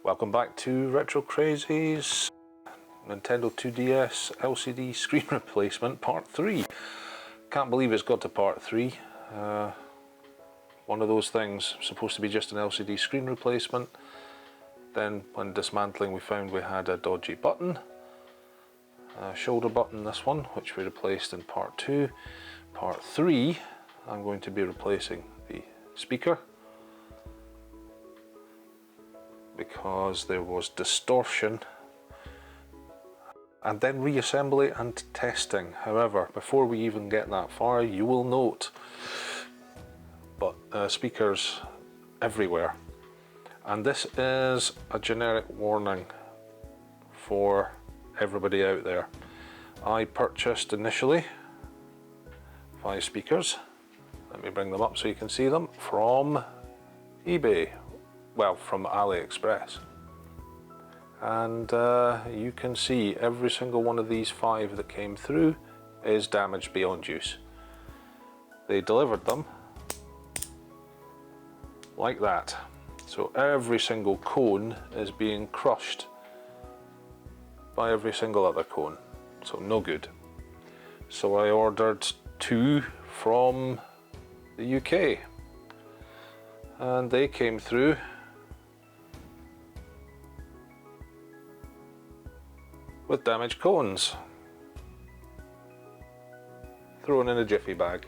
Welcome back to Retro Crazy's Nintendo 2DS LCD screen replacement part 3. Can't believe it's got to part 3. One of those things, supposed to be just an LCD screen replacement. Then when dismantling we found we had a dodgy button. A shoulder button, this one, which we replaced in part 2. Part 3, I'm going to be replacing the speaker, because there was distortion, and then reassembly and testing. However, before we even get that far, you will note speakers everywhere, and this is a generic warning for everybody out there. I purchased initially 5 speakers, let me bring them up so you can see them, from eBay. Well, from AliExpress, and you can see every single one of these 5 that came through is damaged beyond use. They delivered them like that, so every single cone is being crushed by every single other cone, so no good. So I ordered 2 from the UK, and they came through with damaged cones, thrown in a jiffy bag.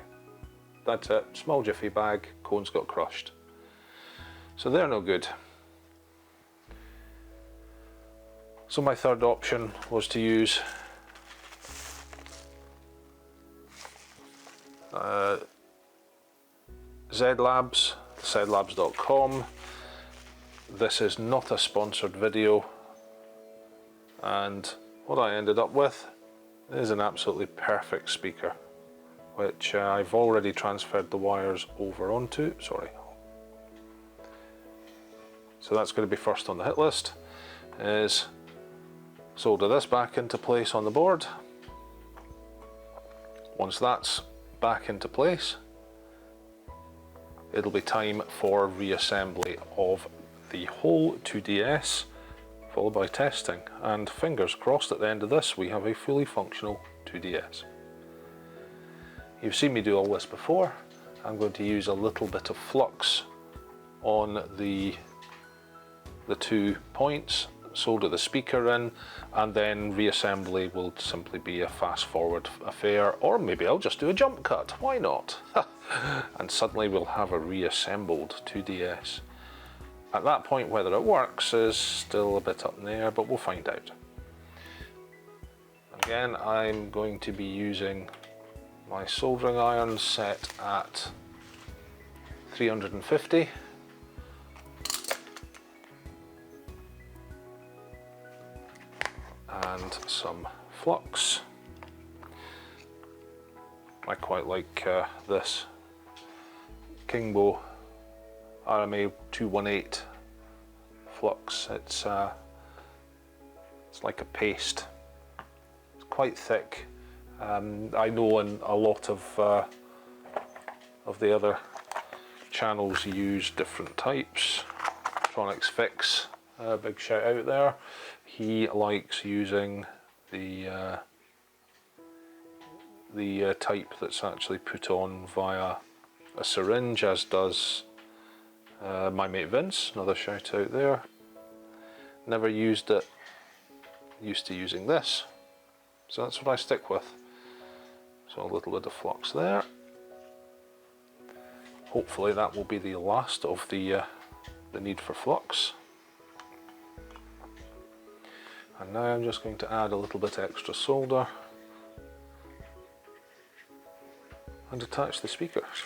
That's it, small jiffy bag, cones got crushed. So they're no good. So my third option was to use zlabs, zlabs.com. This is not a sponsored video, and what I ended up with is an absolutely perfect speaker, which I've already transferred the wires over onto. So that's going to be first on the hit list, is solder this back into place on the board. Once that's back into place, it'll be time for reassembly of the whole 2DS, followed by testing, and fingers crossed at the end of this we have a fully functional 2DS. You've seen me do all this before. I'm going to use a little bit of flux on the 2 points, solder the speaker in, and then reassembly will simply be a fast forward affair, or maybe I'll just do a jump cut, why not? And suddenly we'll have a reassembled 2DS. At that point, whether it works is still a bit up in the air, but we'll find out. Again, I'm going to be using my soldering iron set at 350. And some flux. I quite like this Kingbo RMA 218 flux. It's like a paste. It's quite thick. I know in a lot of the other channels use different types. Tronics Fix, big shout out there. He likes using the type that's actually put on via a syringe, as does my mate Vince, another shout out there. Never used it, used to using this, so that's what I stick with. So a little bit of flux there. Hopefully that will be the last of the need for flux. And now I'm just going to add a little bit extra solder and attach the speakers.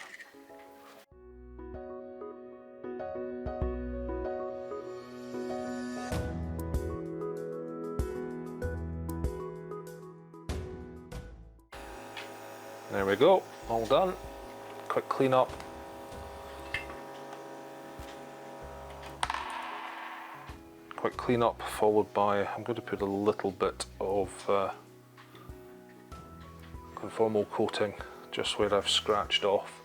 There we go, all done. Quick clean up. Quick clean up followed by, I'm going to put a little bit of conformal coating just where I've scratched off,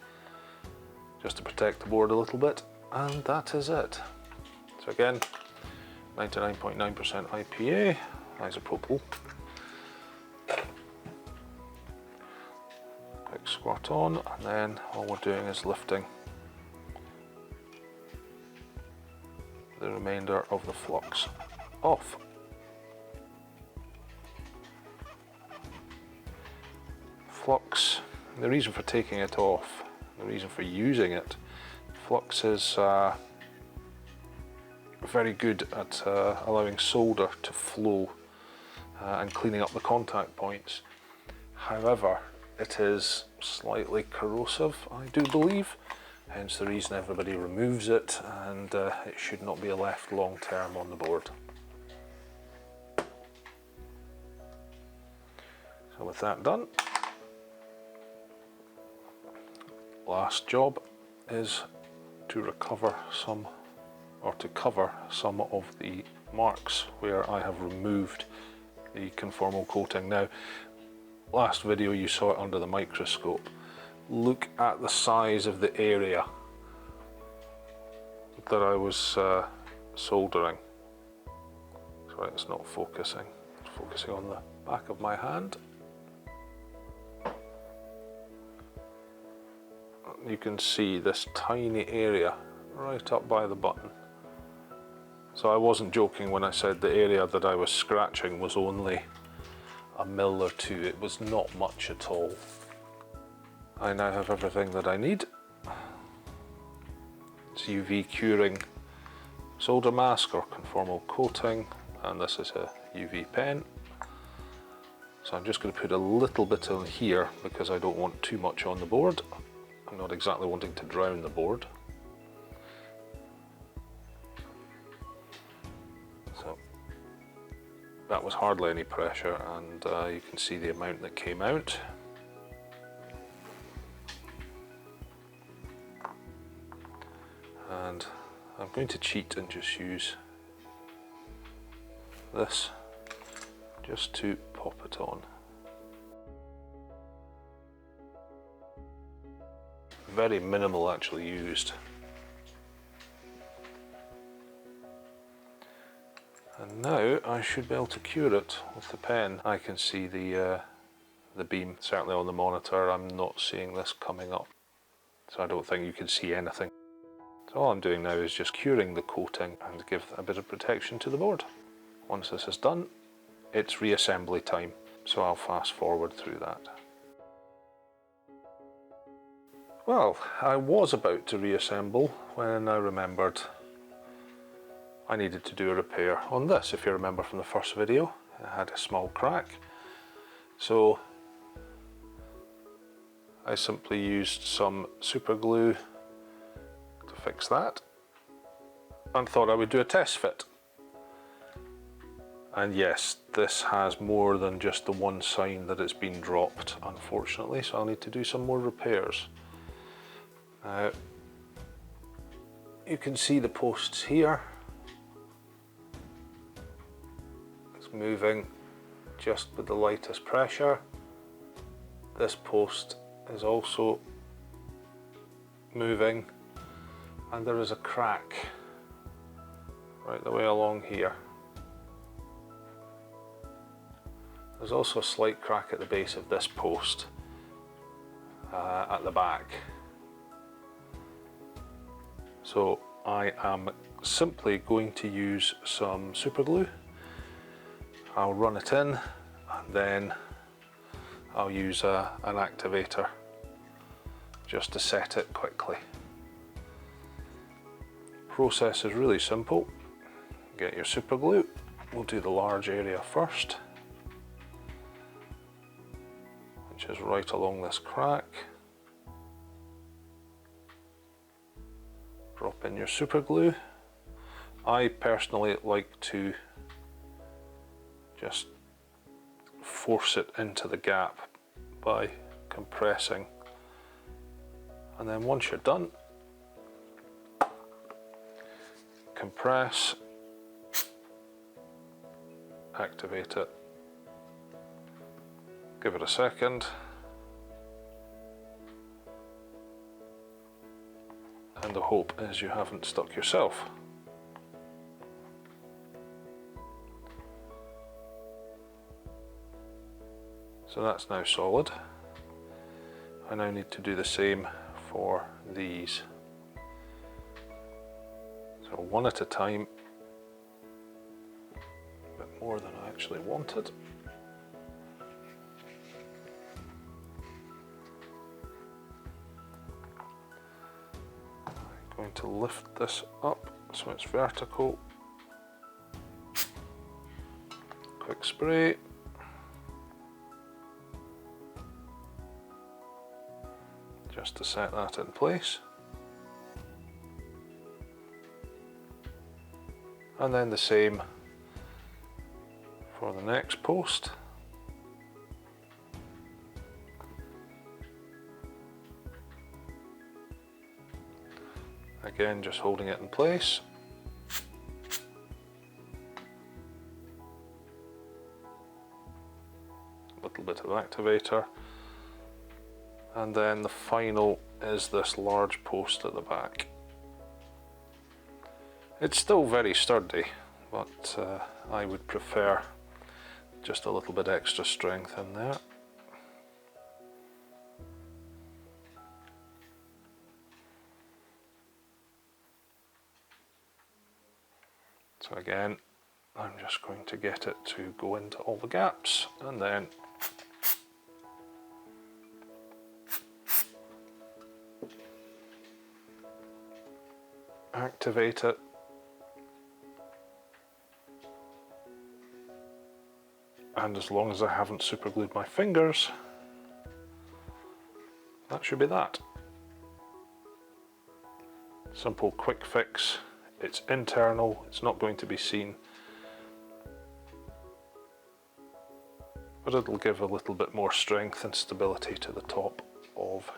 just to protect the board a little bit, and that is it. So again, 99.9% IPA, isopropyl. Quick squirt on, and then all we're doing is lifting the remainder of the flux off. Flux, the reason for taking it off, the reason for using it, flux is very good at allowing solder to flow and cleaning up the contact points. However, it is slightly corrosive, I do believe, hence the reason everybody removes it, and it should not be left long term on the board. So with that done, last job is to recover some, or to cover some of the marks where I have removed the conformal coating. Now, last video you saw it under the microscope. Look at the size of the area that I was soldering. Sorry, it's not focusing. It's focusing on the back of my hand. You can see this tiny area right up by the button. So I wasn't joking when I said the area that I was scratching was only a mil or two. It was not much at all. I now have everything that I need. It's UV curing solder mask or conformal coating, and this is a UV pen. So I'm just going to put a little bit on here because I don't want too much on the board. I'm not exactly wanting to drown the board. So that was hardly any pressure, and you can see the amount that came out. And I'm going to cheat and just use this just to pop it on. Very minimal actually used. And now I should be able to cure it with the pen. I can see the beam, certainly on the monitor. I'm not seeing this coming up, so I don't think you can see anything. So all I'm doing now is just curing the coating and give a bit of protection to the board. Once this is done, it's reassembly time, so I'll fast forward through that. Well, I was about to reassemble when I remembered I needed to do a repair on this. If you remember from the first video, it had a small crack. So I simply used some super glue to fix that and thought I would do a test fit. And yes, this has more than just the one sign that it's been dropped, unfortunately, so I'll need to do some more repairs. You can see the posts here. It's moving just with the lightest pressure. This post is also moving, and there is a crack right the way along here. There's also a slight crack at the base of this post at the back. So I am simply going to use some super glue. I'll run it in, and then I'll use an activator just to set it quickly. Process is really simple. Get your super glue. We'll do the large area first, which is right along this crack. Drop in your super glue. I personally like to just force it into the gap by compressing, and then once you're done, compress, activate it, give it a second, and the hope is you haven't stuck yourself. So that's now solid. I now need to do the same for these. So one at a time, a bit more than I actually wanted. I'm going to lift this up so it's vertical. Quick spray. Just to set that in place. And then the same for the next post. Again, just holding it in place. A little bit of activator. And then the final is this large post at the back. It's still very sturdy, but I would prefer just a little bit extra strength in there. So again, I'm just going to get it to go into all the gaps, and then activate it, and as long as I haven't superglued my fingers, that should be that. Simple quick fix. It's internal, it's not going to be seen, but it'll give a little bit more strength and stability to the top of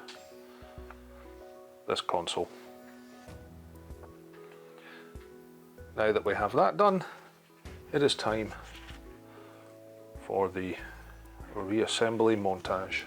this console. Now that we have that done, it is time for the reassembly montage.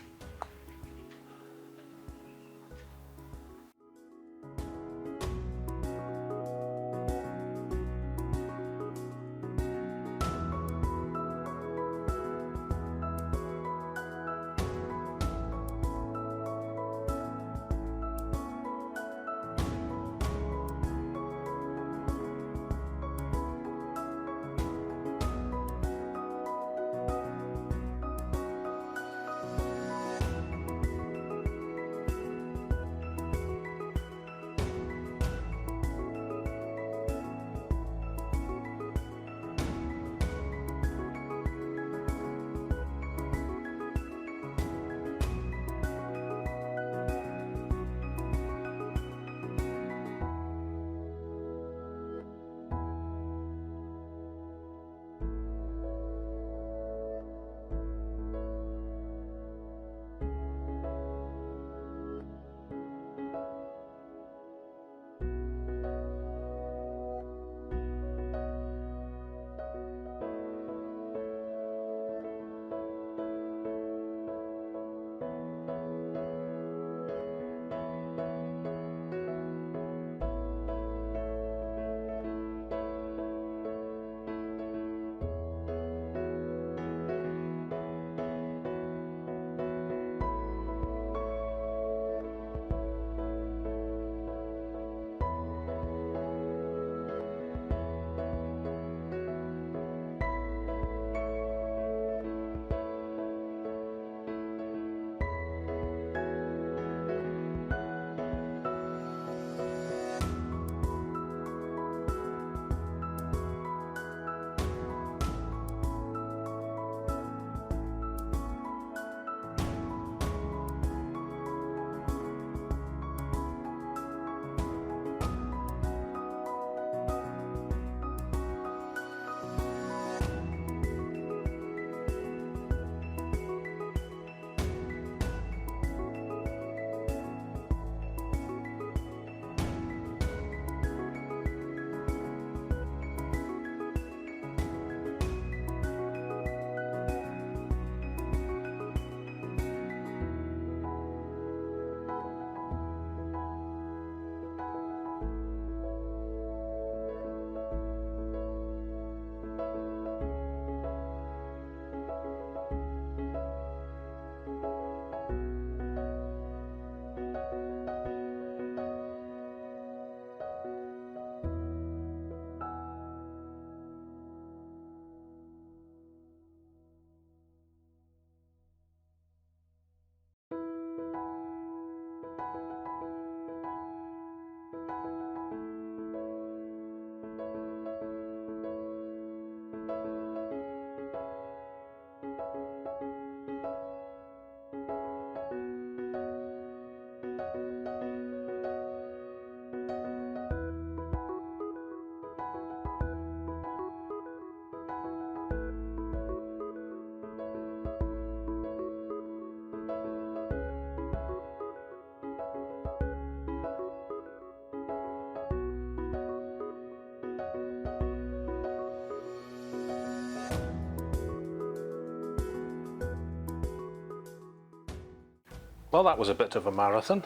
Well, that was a bit of a marathon.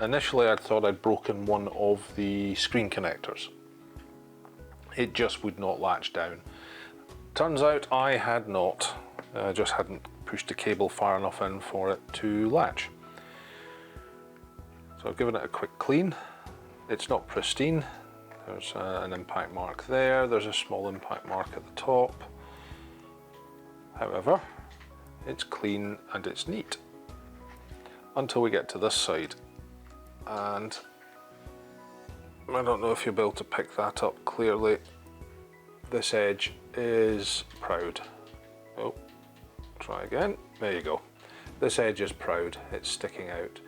Initially I thought I'd broken one of the screen connectors. It just would not latch down. Turns out I had not. I just hadn't pushed the cable far enough in for it to latch. So I've given it a quick clean. It's not pristine. There's an impact mark there. There's a small impact mark at the top. However, it's clean and it's neat. Until we get to this side. And I don't know if you'll be able to pick that up clearly. This edge is proud. Oh, try again. There you go. This edge is proud. It's sticking out.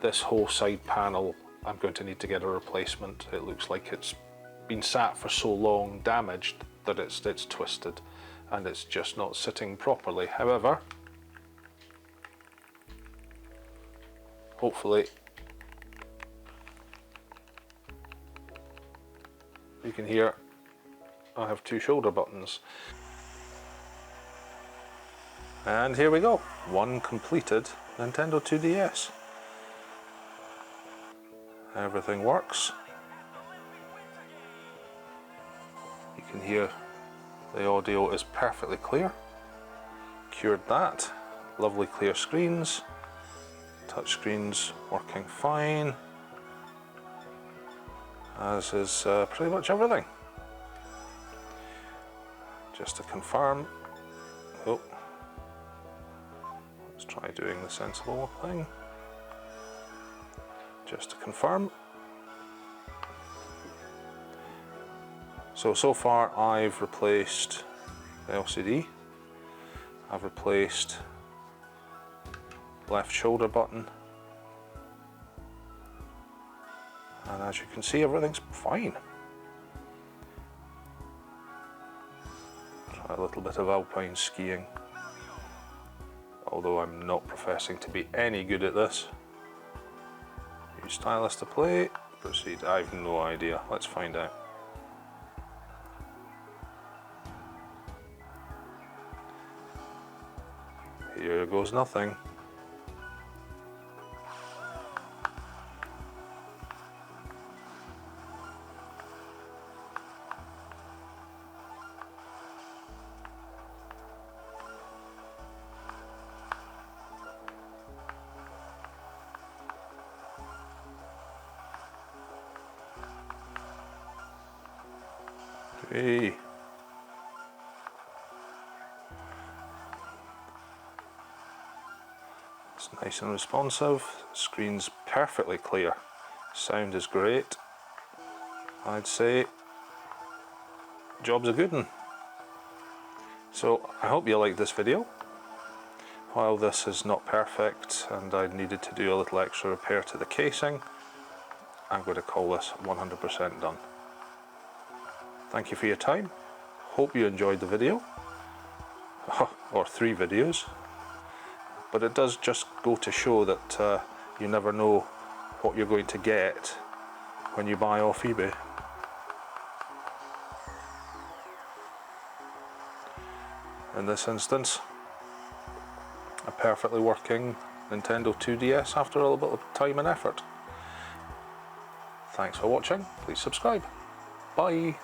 This whole side panel, I'm going to need to get a replacement. It looks like it's been sat for so long, damaged, that it's twisted and it's just not sitting properly. However, hopefully you can hear I have two shoulder buttons. And here we go, one completed Nintendo 2DS. Everything works. You can hear the audio is perfectly clear. Cured that. Lovely clear screens. Touch screens working fine. As is pretty much everything. Just to confirm. Oh. Let's try doing the sensible thing. Just to confirm. So far I've replaced the LCD. I've replaced left shoulder button. And as you can see, everything's fine. Try a little bit of alpine skiing. Although I'm not professing to be any good at this. Use stylus to play, proceed. I have no idea, let's find out. Here goes nothing. Hey. It's nice and responsive, screen's perfectly clear, sound is great. I'd say job's a good one. So I hope you liked this video. While this is not perfect and I needed to do a little extra repair to the casing, I'm going to call this 100% done. Thank you for your time. Hope you enjoyed the video, or 3 videos. But it does just go to show that you never know what you're going to get when you buy off eBay. In this instance, a perfectly working Nintendo 2DS after a little bit of time and effort. Thanks for watching. Please subscribe. Bye.